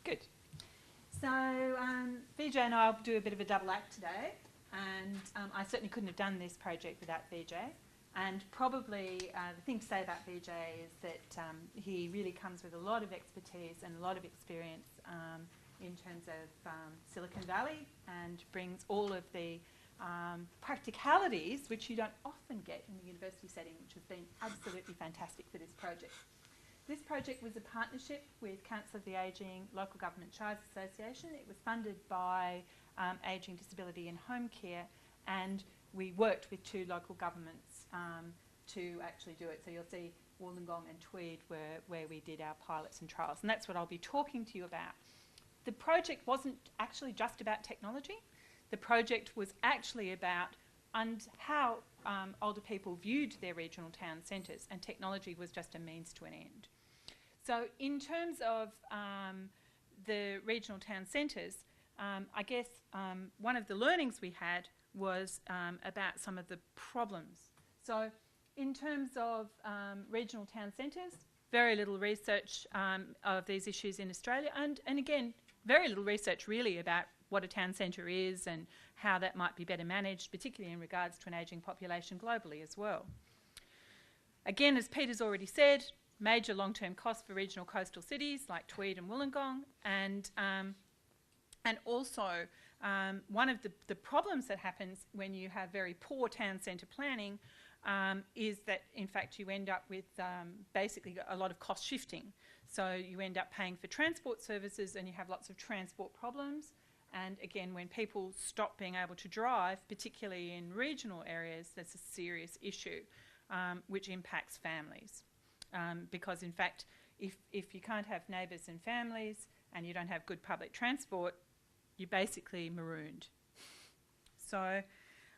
Good. So VJ and I will do a bit of a double act today, and I certainly couldn't have done this project without VJ. And probably the thing to say about VJ is that he really comes with a lot of expertise and a lot of experience in terms of Silicon Valley, and brings all of the practicalities which you don't often get in the university setting, which has been absolutely fantastic for this project. This project was a partnership with Council of the Ageing Local Government Shires Association. It was funded by Ageing, Disability and Home Care, and we worked with 2 local governments to actually do it. So you'll see Wollongong and Tweed were where we did our pilots and trials, and that's what I'll be talking to you about. The project wasn't actually just about technology. The project was actually about how older people viewed their regional town centres, and technology was just a means to an end. So in terms of the regional town centres, I guess one of the learnings we had was about some of the problems. So in terms of regional town centres, very little research of these issues in Australia, and again, very little research really about what a town centre is and how that might be better managed, particularly in regards to an ageing population globally as well. Again, as Peter's already said, major long-term costs for regional coastal cities like Tweed and Wollongong, and also one of the problems that happens when you have very poor town centre planning is that in fact you end up with basically a lot of cost shifting. So you end up paying for transport services and you have lots of transport problems. And again, when people stop being able to drive, particularly in regional areas, that's a serious issue which impacts families. Because in fact, if you can't have neighbours and families and you don't have good public transport, you're basically marooned. So,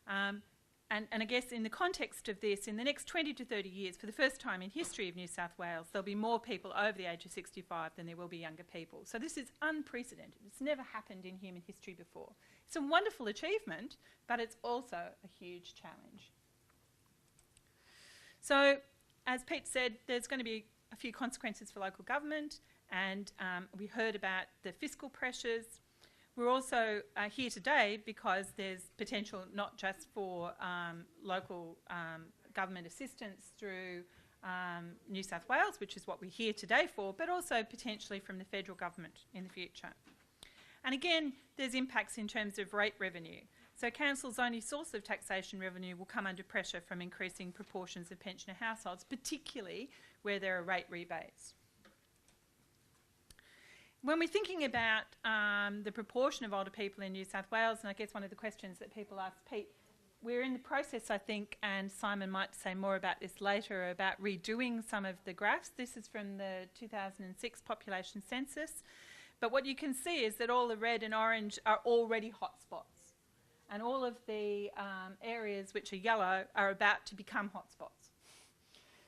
and I guess in the context of this, in the next 20 to 30 years, for the first time in history of New South Wales, there'll be more people over the age of 65 than there will be younger people. So this is unprecedented. It's never happened in human history before. It's a wonderful achievement, but it's also a huge challenge. So, as Pete said, there's going to be a few consequences for local government, and we heard about the fiscal pressures. We're also here today because there's potential not just for local government assistance through New South Wales, which is what we're here today for, but also potentially from the federal government in the future. And again, there's impacts in terms of rate revenue. So council's only source of taxation revenue will come under pressure from increasing proportions of pensioner households, particularly where there are rate rebates. When we're thinking about the proportion of older people in New South Wales, and I guess one of the questions that people ask Pete, we're in the process, I think, and Simon might say more about this later, about redoing some of the graphs. This is from the 2006 population census. But what you can see is that all the red and orange are already hotspots. And all of the areas which are yellow are about to become hotspots.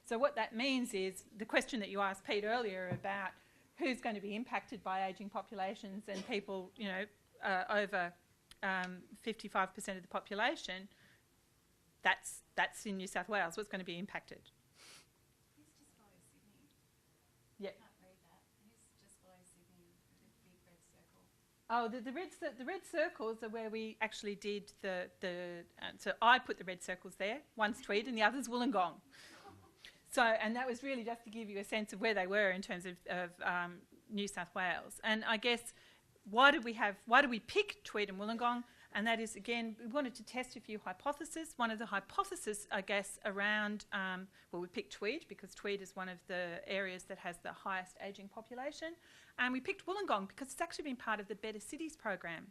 So what that means is the question that you asked Pete earlier about who's going to be impacted by ageing populations and people, you know, over 55% of the population, that's in New South Wales. What's going to be impacted? Who's just below Sydney? Yep. I can't read that. Who's just below Sydney with the big red circle? Oh, the red circles are where we actually did so I put the red circles there. One's Tweed and the other's Wollongong. So, and that was really just to give you a sense of where they were in terms of New South Wales. And I guess why do we pick Tweed and Wollongong? And that is, again, we wanted to test a few hypotheses. One of the hypotheses, I guess, around, well, we picked Tweed because Tweed is one of the areas that has the highest ageing population. And we picked Wollongong because it's actually been part of the Better Cities program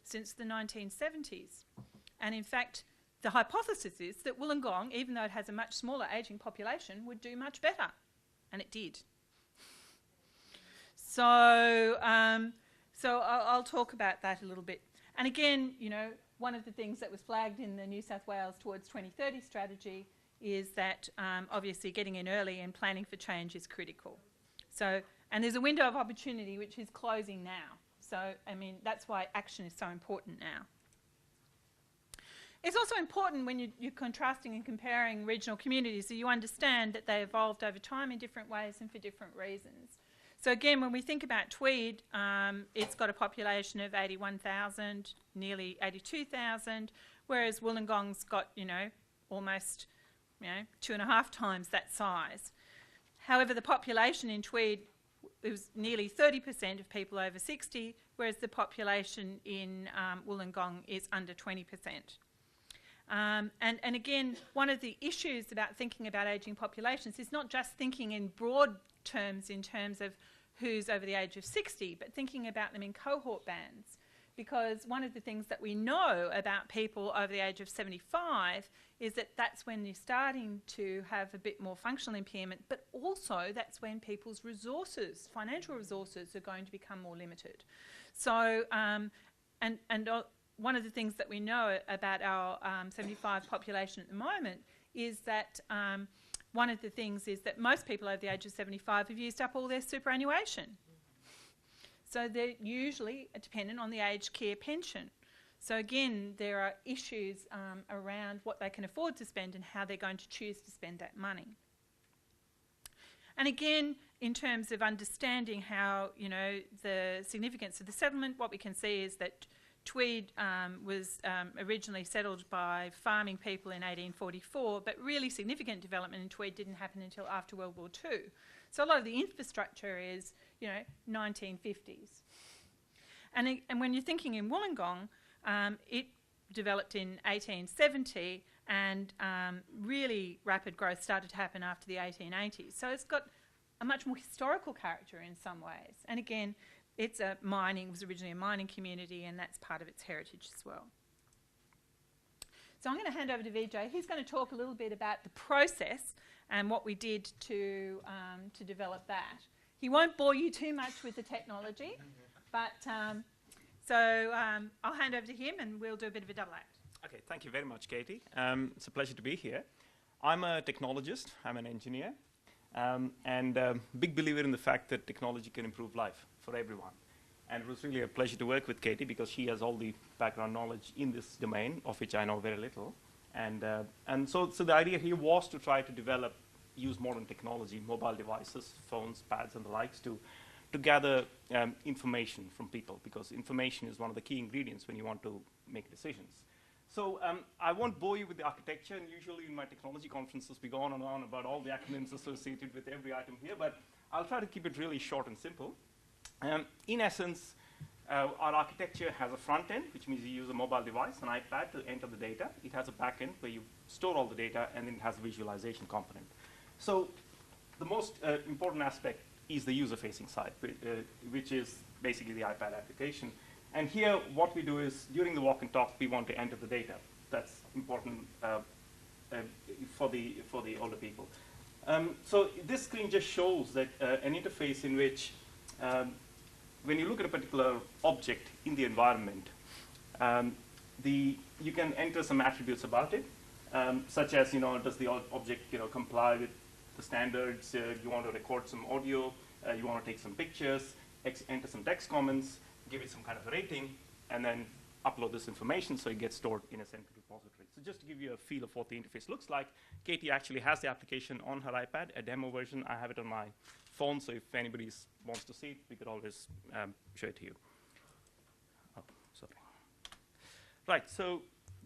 since the 1970s. And in fact, the hypothesis is that Wollongong, even though it has a much smaller ageing population, would do much better. And it did. So, I'll talk about that a little bit. And again, you know, one of the things that was flagged in the New South Wales Towards 2030 strategy is that obviously getting in early and planning for change is critical. So, and there's a window of opportunity which is closing now. So, I mean, that's why action is so important now. It's also important when you're contrasting and comparing regional communities that you understand that they evolved over time in different ways and for different reasons. So again, when we think about Tweed, it's got a population of 81,000, nearly 82,000, whereas Wollongong's got, almost, 2.5 times that size. However, the population in Tweed, it was nearly 30% of people over 60, whereas the population in Wollongong is under 20%. And again, one of the issues about thinking about ageing populations is not just thinking in broad terms in terms of who's over the age of 60, but thinking about them in cohort bands. Because one of the things that we know about people over the age of 75 is that that's when you're starting to have a bit more functional impairment, but also that's when people's resources, financial resources, are going to become more limited. So, one of the things that we know about our 75 population at the moment is that one of the things is that most people over the age of 75 have used up all their superannuation. So they're usually dependent on the aged care pension. So again, there are issues around what they can afford to spend and how they're going to choose to spend that money. And again, in terms of understanding how, the significance of the settlement, what we can see is that Tweed was originally settled by farming people in 1844, but really significant development in Tweed didn't happen until after World War II. So a lot of the infrastructure is, 1950s. And when you're thinking in Wollongong, it developed in 1870 and really rapid growth started to happen after the 1880s. So it's got a much more historical character in some ways. And again, it was originally a mining community, and that's part of its heritage as well. So I'm going to hand over to Vijay. He's going to talk a little bit about the process and what we did to develop that. He won't bore you too much with the technology, but I'll hand over to him and we'll do a bit of a double act. Okay, thank you very much, Katie. It's a pleasure to be here. I'm a technologist, I'm an engineer, and a big believer in the fact that technology can improve life for everyone. And it was really a pleasure to work with Katie because she has all the background knowledge in this domain, of which I know very little. And so the idea here was to try to use modern technology, mobile devices, phones, pads, and the likes to gather information from people, because information is one of the key ingredients when you want to make decisions. So I won't bore you with the architecture, and usually in my technology conferences we go on and on about all the acronyms associated with every item here, but I'll try to keep it really short and simple. In essence, our architecture has a front end, which means you use a mobile device, an iPad, to enter the data. It has a back end where you store all the data, and then it has a visualization component. So the most important aspect is the user-facing side, which is basically the iPad application. And here, what we do is, during the walk and talk, we want to enter the data. That's important for the older people. So this screen just shows that an interface in which, when you look at a particular object in the environment, you can enter some attributes about it, such as, does the object, comply with the standards? You want to record some audio, you want to take some pictures, enter some text comments, give it some kind of a rating, and then upload this information so it gets stored in a central repository. So just to give you a feel of what the interface looks like, Katie actually has the application on her iPad, a demo version. I have it on my phone, so if anybody wants to see it, we could always show it to you. Oh, sorry. Right, so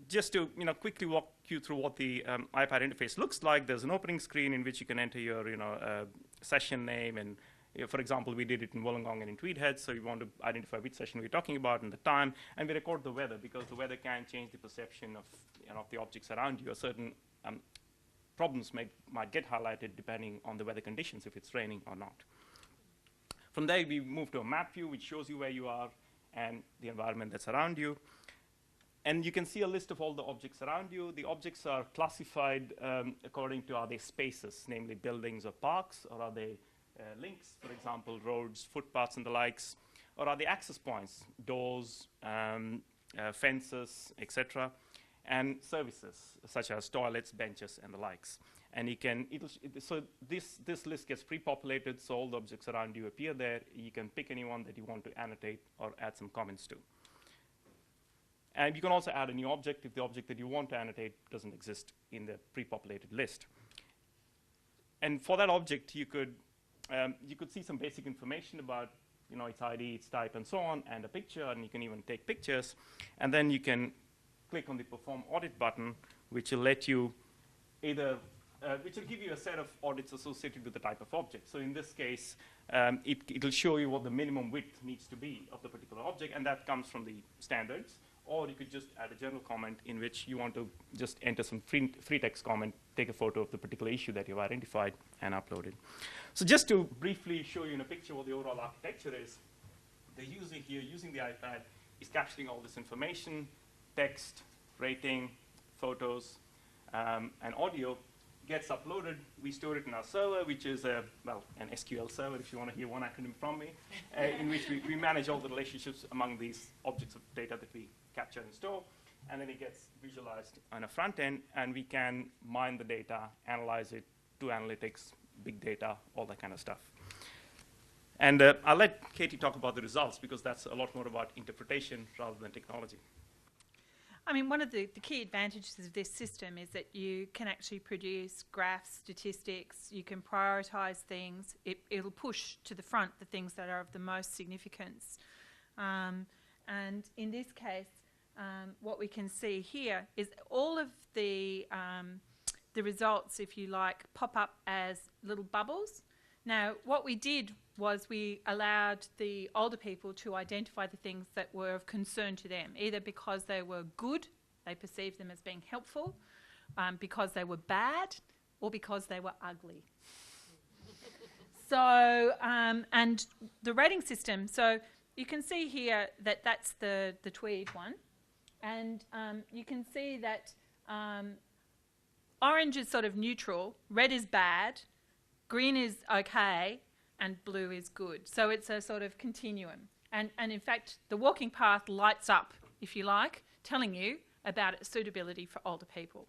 just to quickly walk you through what the iPad interface looks like, there's an opening screen in which you can enter your session name, and for example, we did it in Wollongong and in Tweed Head, so you want to identify which session we're talking about and the time, and we record the weather, because the weather can change the perception of, of the objects around you. Certain problems might get highlighted depending on the weather conditions, if it's raining or not. From there, we move to a map view, which shows you where you are and the environment that's around you. And you can see a list of all the objects around you. The objects are classified according to, are they spaces, namely buildings or parks, or are they links, for example, roads, footpaths, and the likes, or are they access points, doors, fences, etc., and services such as toilets, benches, and the likes. And you can, so this list gets pre-populated, so all the objects around you appear there. You can pick anyone that you want to annotate or add some comments to. And you can also add a new object if the object that you want to annotate doesn't exist in the pre-populated list. And for that object, you could you could see some basic information about, its ID, its type, and so on, and a picture, and you can even take pictures. And then you can click on the Perform Audit button, which will let you which will give you a set of audits associated with the type of object. So in this case, it will show you what the minimum width needs to be of the particular object, and that comes from the standards. Or you could just add a general comment in which you want to just enter some free text comment, take a photo of the particular issue that you've identified, and upload it. So just to briefly show you in a picture what the overall architecture is, the user here using the iPad is capturing all this information, text, rating, photos, and audio. Gets uploaded, we store it in our server, which is an SQL server, if you want to hear one acronym from me, in which we manage all the relationships among these objects of data that we capture and store, and then it gets visualized on a front end, and we can mine the data, analyze it, do analytics, big data, all that kind of stuff. And I'll let Katie talk about the results, because that's a lot more about interpretation rather than technology. I mean, one of the key advantages of this system is that you can actually produce graphs, statistics, you can prioritise things. It'll push to the front the things that are of the most significance. And in this case, what we can see here is all of the results, if you like, pop up as little bubbles. Now, what we did was we allowed the older people to identify the things that were of concern to them, either because they were good, they perceived them as being helpful, because they were bad, or because they were ugly. So, and the rating system, so you can see here that that's the Tweed one, and you can see that orange is sort of neutral, red is bad, green is okay, and blue is good. So it's a sort of continuum. And in fact, the walking path lights up, if you like, telling you about its suitability for older people.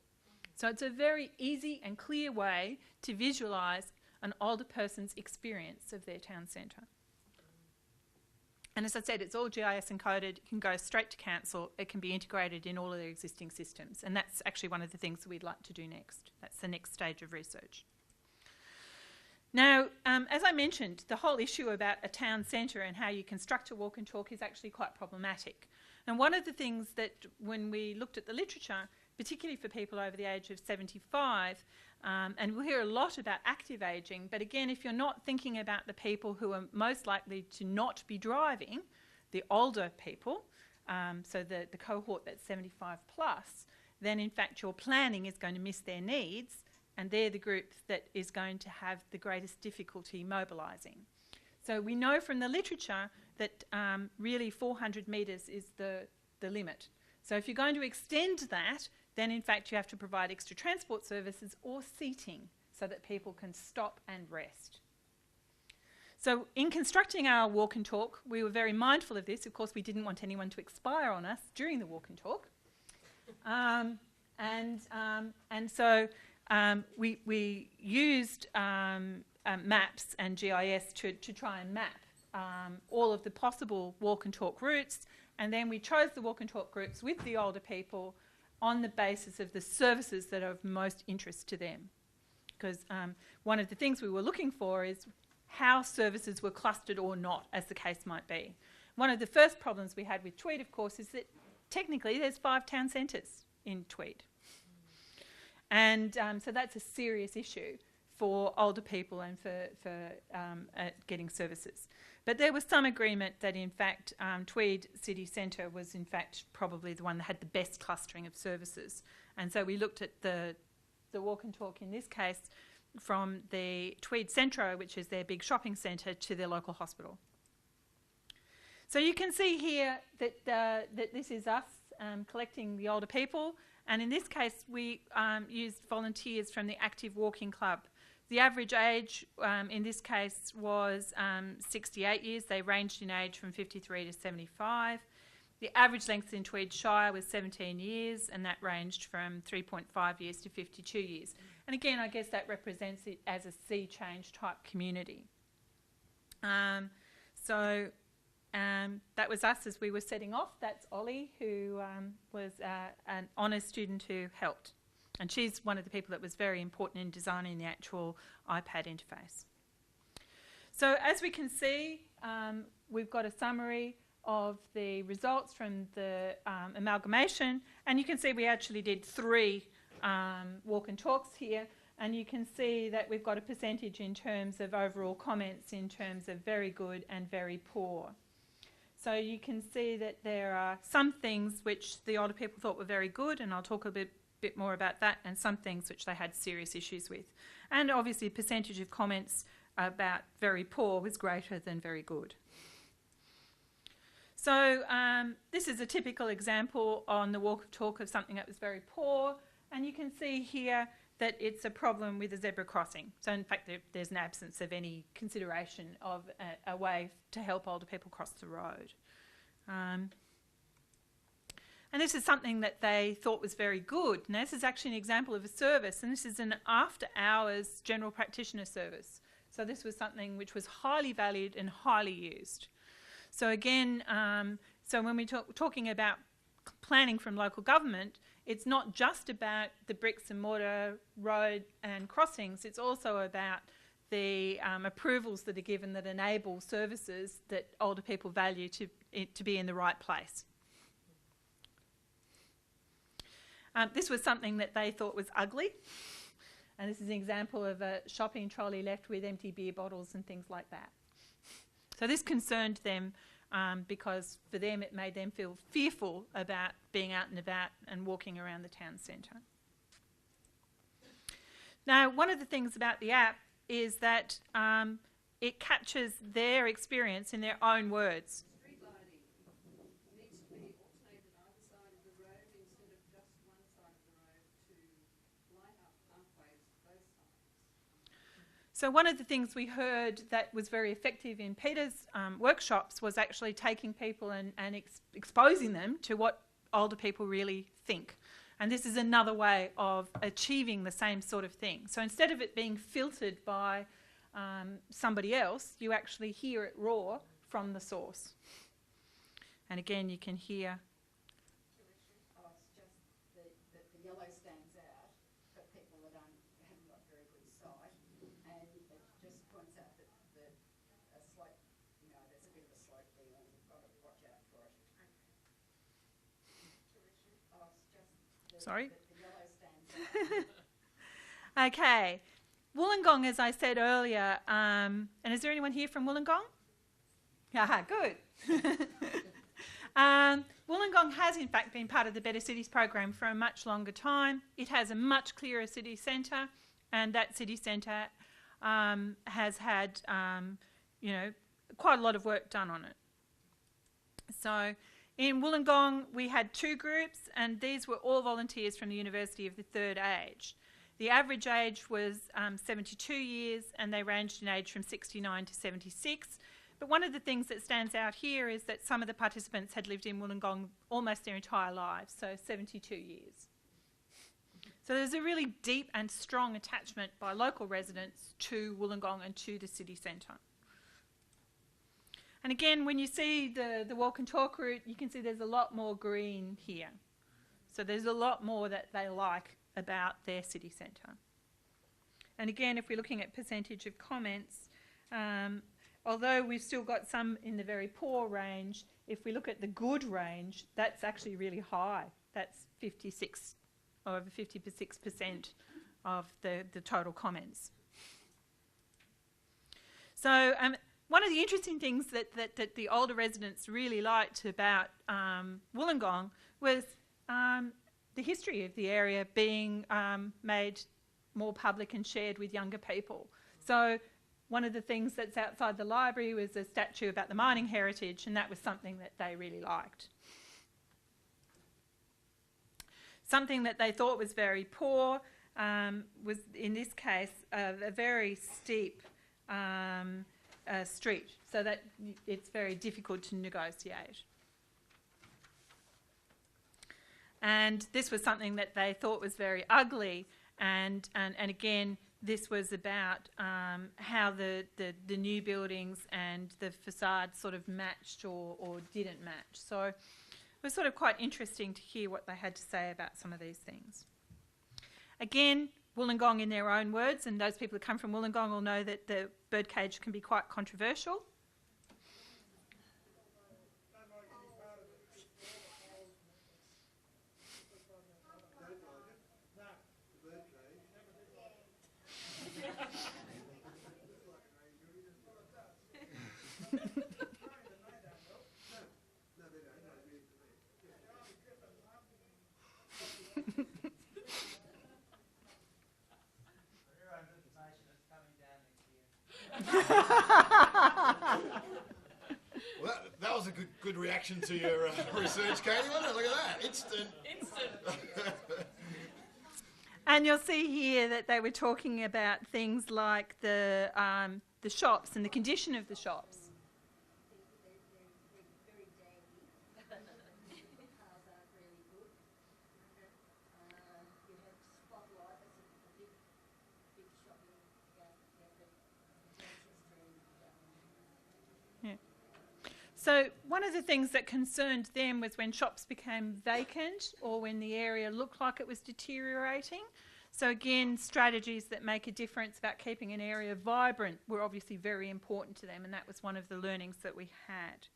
So it's a very easy and clear way to visualise an older person's experience of their town centre. And as I said, it's all GIS encoded. It can go straight to council. It can be integrated in all of their existing systems. And that's actually one of the things that we'd like to do next. That's the next stage of research. Now, as I mentioned, the whole issue about a town centre and how you construct a walk and talk is actually quite problematic. And one of the things that when we looked at the literature, particularly for people over the age of 75, and we'll hear a lot about active ageing, but again, if you're not thinking about the people who are most likely to not be driving, the older people, so the cohort that's 75 plus, then in fact your planning is going to miss their needs, and they're the group that is going to have the greatest difficulty mobilising. So we know from the literature that really 400 metres is the limit. So if you're going to extend that, then in fact you have to provide extra transport services or seating so that people can stop and rest. So in constructing our walk and talk, we were very mindful of this. Of course, we didn't want anyone to expire on us during the walk and talk. And so we used maps and GIS to try and map all of the possible walk and talk routes, and then we chose the walk and talk groups with the older people on the basis of the services that are of most interest to them. Because one of the things we were looking for is how services were clustered or not, as the case might be. One of the first problems we had with Tweed, of course, is that technically there's 5 town centres in Tweed. And so that's a serious issue for older people and for getting services. But there was some agreement that in fact Tweed City Centre was in fact probably the one that had the best clustering of services. And so we looked at the walk and talk in this case from the Tweed Centro, which is their big shopping centre, to their local hospital. So you can see here that, that this is us collecting the older people. And in this case, we used volunteers from the Active Walking Club. The average age in this case was 68 years. They ranged in age from 53 to 75. The average length in Tweed Shire was 17 years, and that ranged from 3.5 years to 52 years. And again, I guess that represents it as a sea change type community. So that was us as we were setting off. That's Ollie, who was an honours student who helped. And she's one of the people that was very important in designing the actual iPad interface. So as we can see, we've got a summary of the results from the amalgamation, and you can see we actually did 3 walk and talks here, and you can see that we've got a percentage in terms of overall comments in terms of very good and very poor. So you can see that there are some things which the older people thought were very good, and I'll talk a bit more about that, and some things which they had serious issues with. And obviously the percentage of comments about very poor was greater than very good. So this is a typical example on the walk and talk of something that was very poor, and you can see here that it's a problem with a zebra crossing. So in fact there's an absence of any consideration of a way to help older people cross the road. And this is something that they thought was very good. Now this is actually an example of a service, and this is an after-hours general practitioner service. So this was something which was highly valued and highly used. So again, so when we're talking about planning from local government, it's not just about the bricks and mortar road and crossings, it's also about the approvals that are given that enable services that older people value to be in the right place. This was something that they thought was ugly, and this is an example of a shopping trolley left with empty beer bottles and things like that. So this concerned them because for them it made them feel fearful about being out and about and walking around the town centre. Now, one of the things about the app is that it captures their experience in their own words. Street lighting needs to be alternated either side of the road instead of just one side of the road to light up pathways both sides. So one of the things we heard that was very effective in Peter's workshops was actually taking people and exposing them to what older people really think. And this is another way of achieving the same sort of thing. So instead of it being filtered by somebody else, you actually hear it raw from the source. And again, you can hear. Oh, it's just the yellow stands out for people that haven't got very good sight, and it just points out that a slope, there's a bit of a slope there, and you've got to watch out for it. Oh, it's just Sorry? the yellow stands out. Okay. Wollongong, as I said earlier, and is there anyone here from Wollongong? Aha, good. Wollongong has in fact been part of the Better Cities program for a much longer time. It has a much clearer city centre, and that city centre has had quite a lot of work done on it. So in Wollongong we had 2 groups, and these were all volunteers from the University of the Third Age. The average age was 72 years, and they ranged in age from 69 to 76. But one of the things that stands out here is that some of the participants had lived in Wollongong almost their entire lives, so 72 years. So there's a really deep and strong attachment by local residents to Wollongong and to the city centre. And again, when you see the walk and talk route, you can see there's a lot more green here. So there's a lot more that they like about their city centre. And again, if we're looking at percentage of comments, although we've still got some in the very poor range, if we look at the good range, that's actually really high. That's 56, or over 56% of the total comments. So one of the interesting things that the older residents really liked about Wollongong was the history of the area being made more public and shared with younger people. So one of the things that's outside the library was a statue about the mining heritage, and that was something that they really liked. Something that they thought was very poor was, in this case, a very steep street, so that it's very difficult to negotiate. And this was something that they thought was very ugly, and again, this was about how the new buildings and the facade sort of matched or didn't match. So it was sort of quite interesting to hear what they had to say about some of these things. Again, Wollongong in their own words, and those people who come from Wollongong will know that the birdcage can be quite controversial. Well, that was a good reaction to your research, Katie, wasn't it? Look at that. Instant. And you'll see here that they were talking about things like the shops and the condition of the shops. They're very dandy. The cars aren't really good. You have Spotlight, that's a big shopping Yeah. So one of the things that concerned them was when shops became vacant or when the area looked like it was deteriorating. So again, strategies that make a difference about keeping an area vibrant were obviously very important to them, and that was one of the learnings that we had.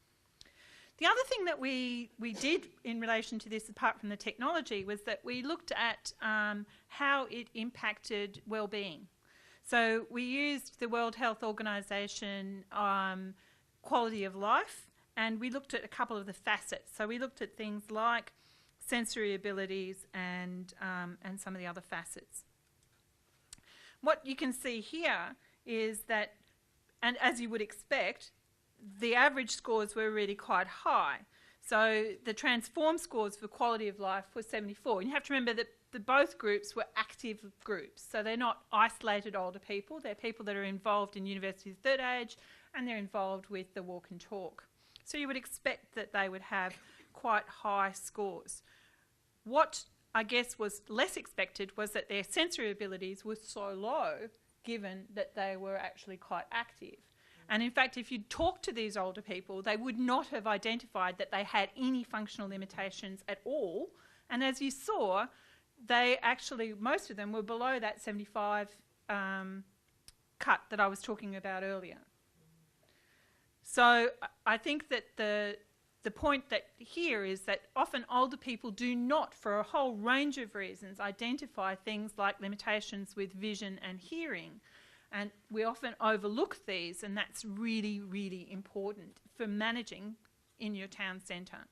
The other thing that we did in relation to this, apart from the technology, was that we looked at how it impacted well-being. So we used the World Health Organization quality of life, and we looked at a couple of the facets. So we looked at things like sensory abilities and some of the other facets. What you can see here is that, and as you would expect, the average scores were really quite high. So the transform scores for quality of life were 74. And you have to remember that both groups were active groups. So they're not isolated older people. They're people that are involved in university third age, and they're involved with the walk and talk. So you would expect that they would have quite high scores. What I guess was less expected was that their sensory abilities were so low, given that they were actually quite active. And in fact, if you talk to these older people, they would not have identified that they had any functional limitations at all. And as you saw, they actually, most of them were below that 75 cut that I was talking about earlier. So I think that the point that here is that often older people do not, for a whole range of reasons, identify things like limitations with vision and hearing. And we often overlook these, and that's really, really important for managing in your town centre.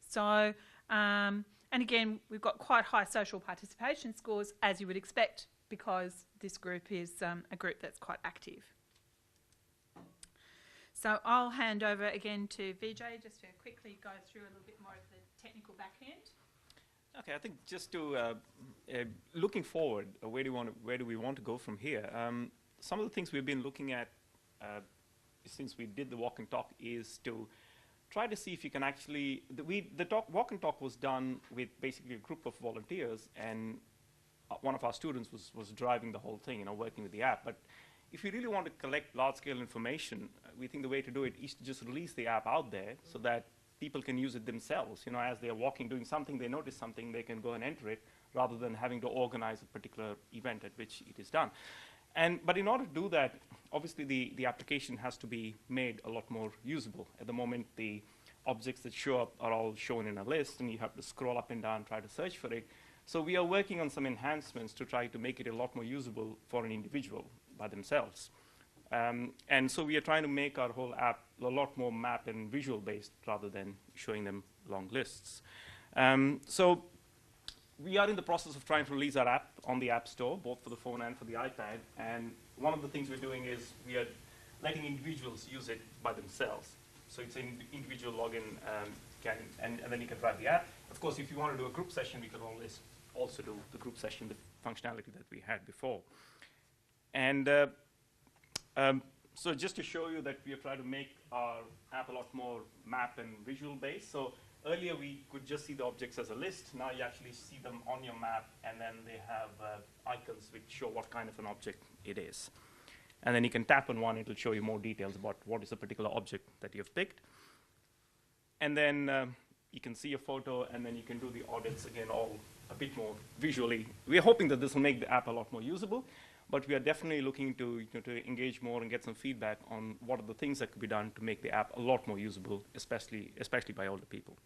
So, and again, we've got quite high social participation scores, as you would expect, because this group is a group that's quite active. So I'll hand over again to Vijay just to quickly go through a little bit more of the technical back end. Okay, I think just to looking forward, where do we want to go from here? Some of the things we've been looking at since we did the walk and talk is to try to see if you can actually, walk and talk was done with basically a group of volunteers, and one of our students was driving the whole thing, working with the app. But if you really want to collect large-scale information, we think the way to do it is to just release the app out there so that people can use it themselves. As they're walking, doing something, they notice something, they can go and enter it, rather than having to organize a particular event at which it is done. But in order to do that, obviously the application has to be made a lot more usable. At the moment, the objects that show up are all shown in a list, and you have to scroll up and down, try to search for it. So we are working on some enhancements to try to make it a lot more usable for an individual by themselves. And so we are trying to make our whole app a lot more map and visual based rather than showing them long lists. So we are in the process of trying to release our app on the App Store, both for the phone and for the iPad. And one of the things we're doing is we are letting individuals use it by themselves. So it's an individual login, and then you can try the app. Of course, if you want to do a group session, we can always also do the group session, the functionality that we had before. And so just to show you that we are trying to make our app a lot more map and visual based. So earlier we could just see the objects as a list. Now you actually see them on your map, and then they have icons which show what kind of an object it is. And then you can tap on one, it'll show you more details about what is a particular object that you've picked. And then you can see a photo, and then you can do the audits again all a bit more visually. We're hoping that this will make the app a lot more usable, but we are definitely looking to, to engage more and get some feedback on what are the things that could be done to make the app a lot more usable, especially by older people.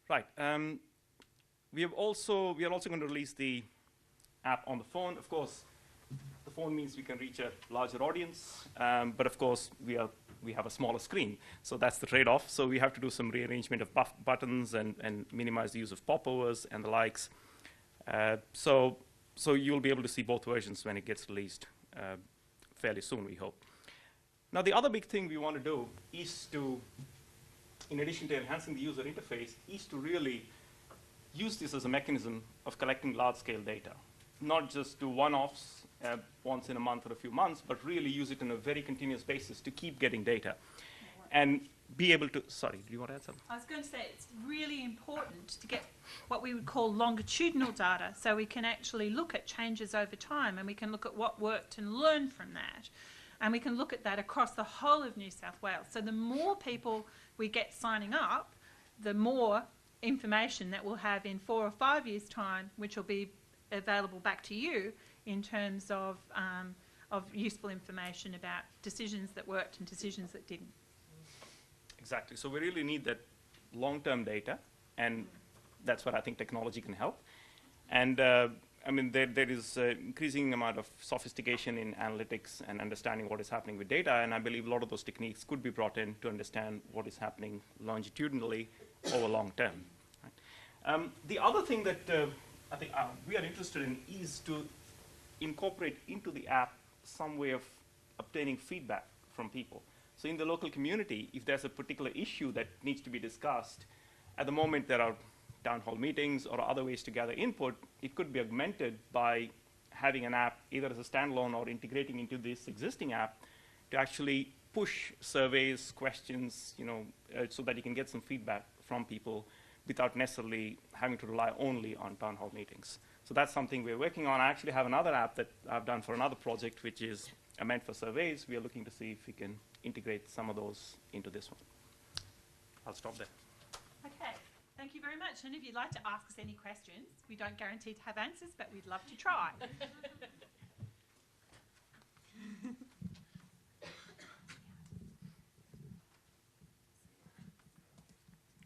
Right. We are also going to release the app on the phone. Of course, the phone means we can reach a larger audience, but of course we have a smaller screen, so that's the trade-off. So we have to do some rearrangement of buttons and minimize the use of popovers and the likes. So you'll be able to see both versions when it gets released fairly soon, we hope. Now, the other big thing we want to do is to, in addition to enhancing the user interface, is to really use this as a mechanism of collecting large-scale data. Not just do one-offs once in a month or a few months, but really use it on a very continuous basis to keep getting data. And be able to, sorry, do you want to add something? I was going to say it's really important to get what we would call longitudinal data, so we can actually look at changes over time, and we can look at what worked and learn from that. And we can look at that across the whole of New South Wales. So the more people we get signing up, the more information that we'll have in 4 or 5 years' time, which will be available back to you in terms of useful information about decisions that worked and decisions that didn't. Exactly. So we really need that long-term data, and that's what I think technology can help. And I mean, there is an increasing amount of sophistication in analytics and understanding what is happening with data, and I believe a lot of those techniques could be brought in to understand what is happening longitudinally over long term. Right? The other thing that I think we are interested in is to incorporate into the app some way of obtaining feedback from people. So in the local community, if there's a particular issue that needs to be discussed, at the moment there are town hall meetings or other ways to gather input. It could be augmented by having an app either as a standalone or integrating into this existing app to actually push surveys, questions, so that you can get some feedback from people without necessarily having to rely only on town hall meetings. So that's something we're working on. I actually have another app that I've done for another project, which is meant for surveys. We are looking to see if we can integrate some of those into this one. I'll stop there. Okay, thank you very much. And if you'd like to ask us any questions, we don't guarantee to have answers, but we'd love to try.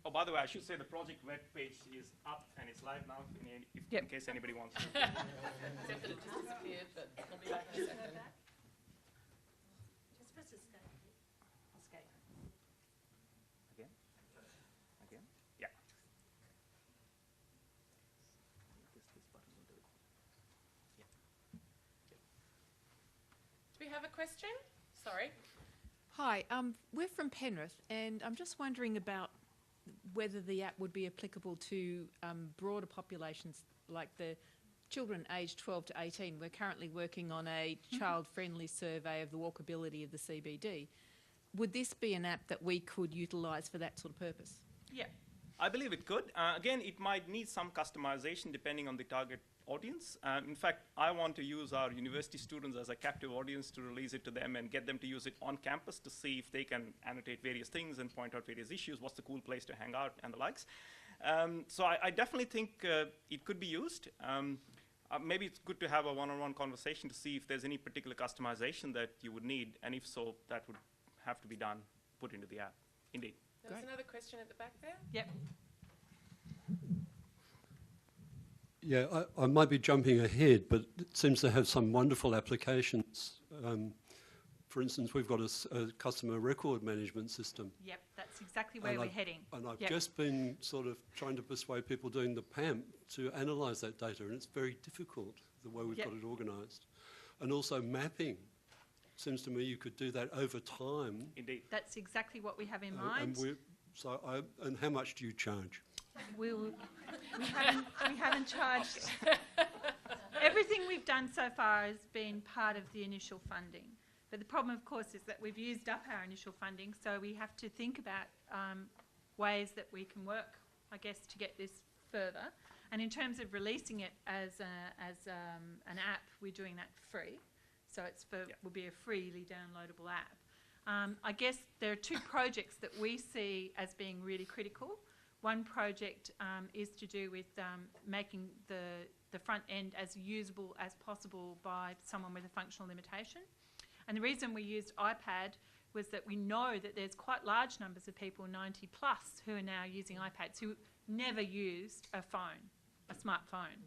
Oh, by the way, I should say the project web page is up and it's live now, in case anybody wants to. Except that it just disappeared, but it'll be back in a second. Just press escape. Escape. Again? Again? Yeah. This button will do it. Yeah. Do we have a question? Sorry. Hi, we're from Penrith, and I'm just wondering about whether the app would be applicable to broader populations like the children aged 12 to 18. We're currently working on a child-friendly survey of the walkability of the CBD. Would this be an app that we could utilise for that sort of purpose? Yeah. I believe it could. Again, it might need some customization depending on the target audience. In fact, I want to use our university students as a captive audience to release it to them and get them to use it on campus to see if they can annotate various things and point out various issues, what's the cool place to hang out and the likes. So I definitely think it could be used. Maybe it's good to have a one-on-one conversation to see if there's any particular customization that you would need, and if so, that would have to be done, put into the app. Indeed. There was another question at the back there. Yep. Yeah, I might be jumping ahead, but it seems to have some wonderful applications. For instance, we've got a customer record management system. Yep, that's exactly where we're heading. And I've just been sort of trying to persuade people doing the PAMP to analyse that data, and it's very difficult, the way we've got it organised. And also mapping. Seems to me you could do that over time. Indeed. That's exactly what we have in mind. And how much do you charge? We haven't charged. Everything we've done so far has been part of the initial funding. But the problem, of course, is that we've used up our initial funding, so we have to think about ways that we can work, I guess, to get this further. And in terms of releasing it as an app, we're doing that for free. So it's will be a freely downloadable app. I guess there are two projects that we see as being really critical. One project is to do with making the front end as usable as possible by someone with a functional limitation. And the reason we used iPad was that we know that there's quite large numbers of people, 90 plus, who are now using iPads, who never used a phone, a smartphone.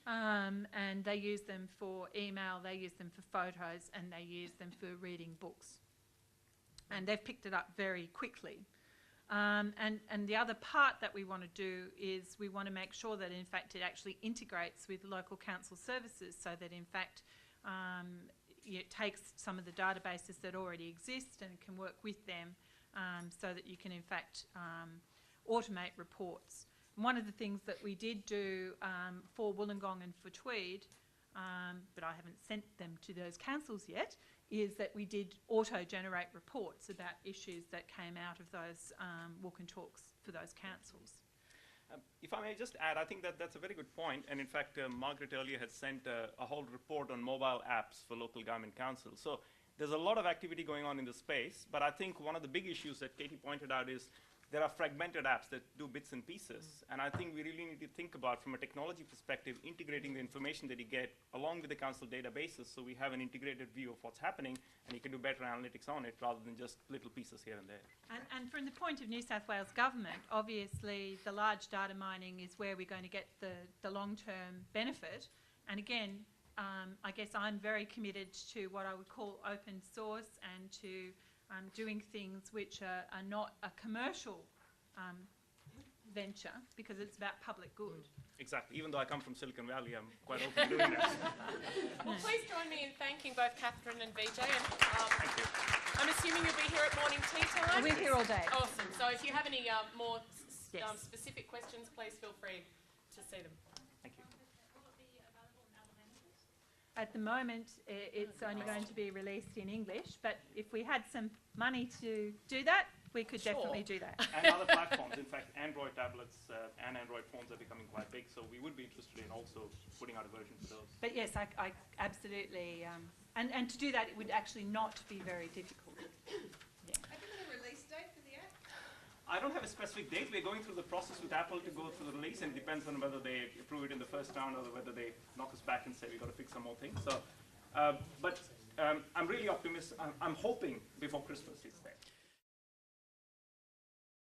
And they use them for email, they use them for photos, and they use them for reading books. And they've picked it up very quickly. And the other part that we want to do is we want to make sure that, in fact, it actually integrates with local council services, so that, in fact, it takes some of the databases that already exist and can work with them, so that you can, in fact, automate reports. And one of the things that we did do for Wollongong and for Tweed, but I haven't sent them to those councils yet, is that we did auto-generate reports about issues that came out of those walk and talks for those councils. If I may just add, I think that that's a very good point. And in fact, Margaret earlier had sent a whole report on mobile apps for local government councils. So there's a lot of activity going on in the space. But I think one of the big issues that Katie pointed out is there are fragmented apps that do bits and pieces. And I think we really need to think about, from a technology perspective, integrating the information that you get along with the council databases, so we have an integrated view of what's happening, and you can do better analytics on it rather than just little pieces here and there. And from the point of New South Wales government, obviously the large data mining is where we're going to get the long-term benefit. And again, I guess I'm very committed to what I would call open source and to doing things which are not a commercial venture, because it's about public good. Exactly. Even though I come from Silicon Valley, I'm quite open to doing that. Well, please join me in thanking both Catherine and VJ. And Thank you. I'm assuming you'll be here at morning tea time? We're here all day. Awesome. So if you have any more Yes. specific questions, please feel free to see them. Thank you. At the moment, it's only going to be released in English, but if we had some money to do that, we could Sure. definitely do that. And other platforms. In fact, Android tablets and Android phones are becoming quite big, so we would be interested in also putting out a version for those. But yes, I absolutely, and to do that, it would actually not be very difficult. Have you got a release date for the app? I don't have a specific date. We're going through the process with Apple to go through the release, and it depends on whether they approve it in the first round or whether they knock us back and say we've got to fix some more things. So, I'm really optimistic. I'm hoping before Christmas it's there.